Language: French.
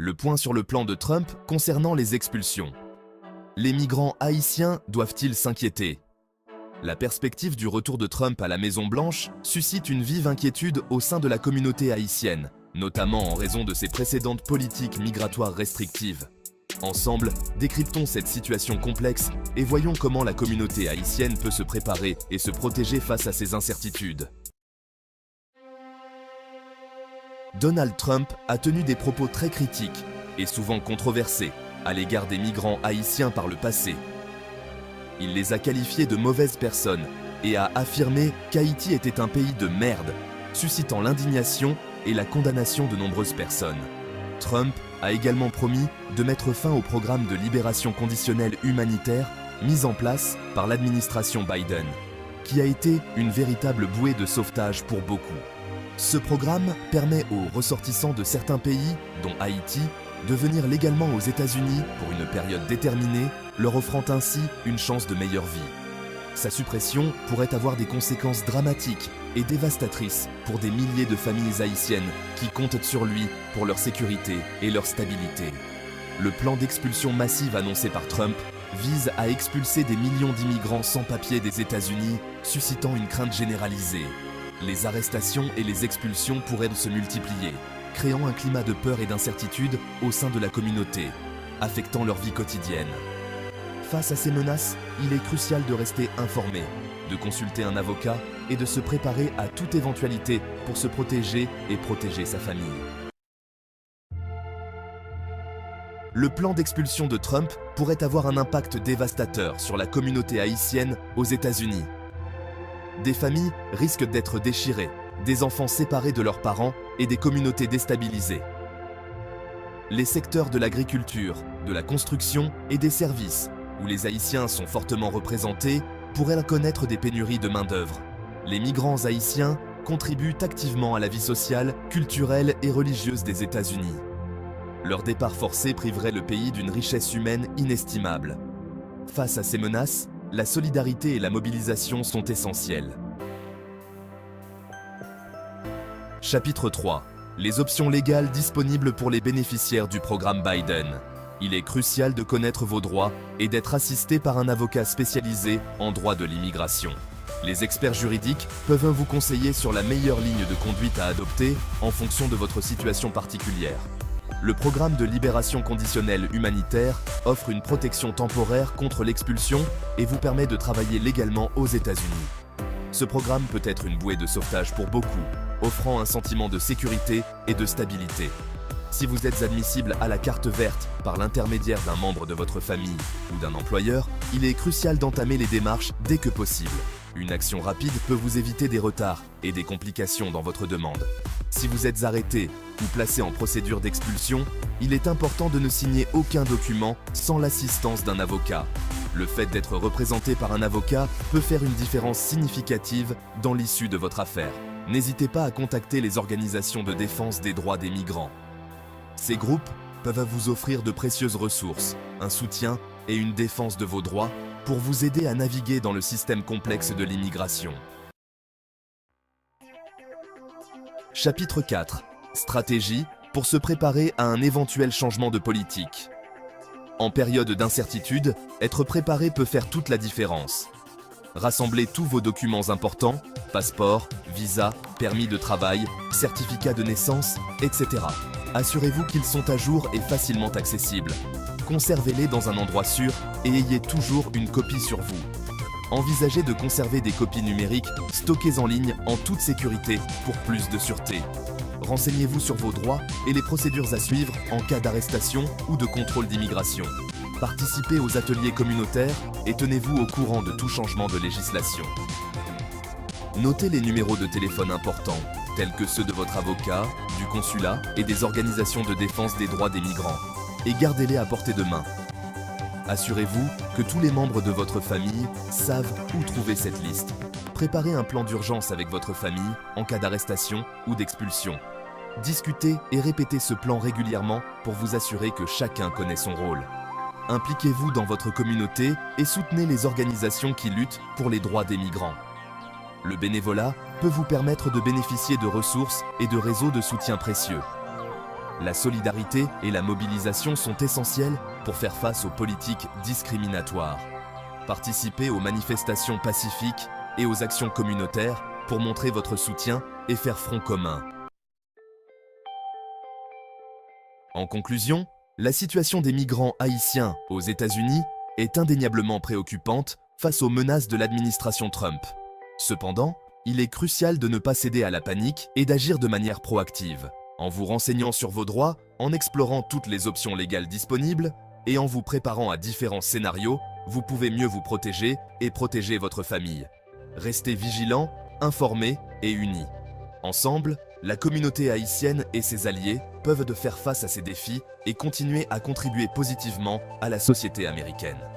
Le point sur le plan de Trump concernant les expulsions. Les migrants haïtiens doivent-ils s'inquiéter? La perspective du retour de Trump à la Maison-Blanche suscite une vive inquiétude au sein de la communauté haïtienne, notamment en raison de ses précédentes politiques migratoires restrictives. Ensemble, décryptons cette situation complexe et voyons comment la communauté haïtienne peut se préparer et se protéger face à ces incertitudes. Donald Trump a tenu des propos très critiques et souvent controversés à l'égard des migrants haïtiens par le passé. Il les a qualifiés de mauvaises personnes et a affirmé qu'Haïti était un pays de merde, suscitant l'indignation et la condamnation de nombreuses personnes. Trump a également promis de mettre fin au programme de libération conditionnelle humanitaire mis en place par l'administration Biden, qui a été une véritable bouée de sauvetage pour beaucoup. Ce programme permet aux ressortissants de certains pays, dont Haïti, de venir légalement aux États-Unis pour une période déterminée, leur offrant ainsi une chance de meilleure vie. Sa suppression pourrait avoir des conséquences dramatiques et dévastatrices pour des milliers de familles haïtiennes qui comptent sur lui pour leur sécurité et leur stabilité. Le plan d'expulsion massive annoncé par Trump vise à expulser des millions d'immigrants sans papier des États-Unis, suscitant une crainte généralisée. Les arrestations et les expulsions pourraient se multiplier, créant un climat de peur et d'incertitude au sein de la communauté, affectant leur vie quotidienne. Face à ces menaces, il est crucial de rester informé, de consulter un avocat et de se préparer à toute éventualité pour se protéger et protéger sa famille. Le plan d'expulsion de Trump pourrait avoir un impact dévastateur sur la communauté haïtienne aux États-Unis. Des familles risquent d'être déchirées, des enfants séparés de leurs parents et des communautés déstabilisées. Les secteurs de l'agriculture, de la construction et des services, où les Haïtiens sont fortement représentés, pourraient connaître des pénuries de main-d'œuvre. Les migrants haïtiens contribuent activement à la vie sociale, culturelle et religieuse des États-Unis. Leur départ forcé priverait le pays d'une richesse humaine inestimable. Face à ces menaces, la solidarité et la mobilisation sont essentielles. Chapitre 3. Les options légales disponibles pour les bénéficiaires du programme Biden. Il est crucial de connaître vos droits et d'être assisté par un avocat spécialisé en droit de l'immigration. Les experts juridiques peuvent vous conseiller sur la meilleure ligne de conduite à adopter en fonction de votre situation particulière. Le programme de libération conditionnelle humanitaire offre une protection temporaire contre l'expulsion et vous permet de travailler légalement aux États-Unis. Ce programme peut être une bouée de sauvetage pour beaucoup, offrant un sentiment de sécurité et de stabilité. Si vous êtes admissible à la carte verte par l'intermédiaire d'un membre de votre famille ou d'un employeur, il est crucial d'entamer les démarches dès que possible. Une action rapide peut vous éviter des retards et des complications dans votre demande. Si vous êtes arrêté ou placé en procédure d'expulsion, il est important de ne signer aucun document sans l'assistance d'un avocat. Le fait d'être représenté par un avocat peut faire une différence significative dans l'issue de votre affaire. N'hésitez pas à contacter les organisations de défense des droits des migrants. Ces groupes peuvent vous offrir de précieuses ressources, un soutien et une défense de vos droits pour vous aider à naviguer dans le système complexe de l'immigration. Chapitre 4. Stratégie pour se préparer à un éventuel changement de politique. En période d'incertitude, être préparé peut faire toute la différence. Rassemblez tous vos documents importants, passeport, visa, permis de travail, certificat de naissance, etc. Assurez-vous qu'ils sont à jour et facilement accessibles. Conservez-les dans un endroit sûr et ayez toujours une copie sur vous. Envisagez de conserver des copies numériques stockées en ligne en toute sécurité pour plus de sûreté. Renseignez-vous sur vos droits et les procédures à suivre en cas d'arrestation ou de contrôle d'immigration. Participez aux ateliers communautaires et tenez-vous au courant de tout changement de législation. Notez les numéros de téléphone importants, tels que ceux de votre avocat, du consulat et des organisations de défense des droits des migrants, et gardez-les à portée de main. Assurez-vous que tous les membres de votre famille savent où trouver cette liste. Préparez un plan d'urgence avec votre famille en cas d'arrestation ou d'expulsion. Discutez et répétez ce plan régulièrement pour vous assurer que chacun connaît son rôle. Impliquez-vous dans votre communauté et soutenez les organisations qui luttent pour les droits des migrants. Le bénévolat peut vous permettre de bénéficier de ressources et de réseaux de soutien précieux. La solidarité et la mobilisation sont essentielles pour faire face aux politiques discriminatoires. Participez aux manifestations pacifiques et aux actions communautaires pour montrer votre soutien et faire front commun. En conclusion, la situation des migrants haïtiens aux États-Unis est indéniablement préoccupante face aux menaces de l'administration Trump. Cependant, il est crucial de ne pas céder à la panique et d'agir de manière proactive, en vous renseignant sur vos droits, en explorant toutes les options légales disponibles et en vous préparant à différents scénarios, vous pouvez mieux vous protéger et protéger votre famille. Restez vigilants, informés et unis. Ensemble, la communauté haïtienne et ses alliés peuvent faire face à ces défis et continuer à contribuer positivement à la société américaine.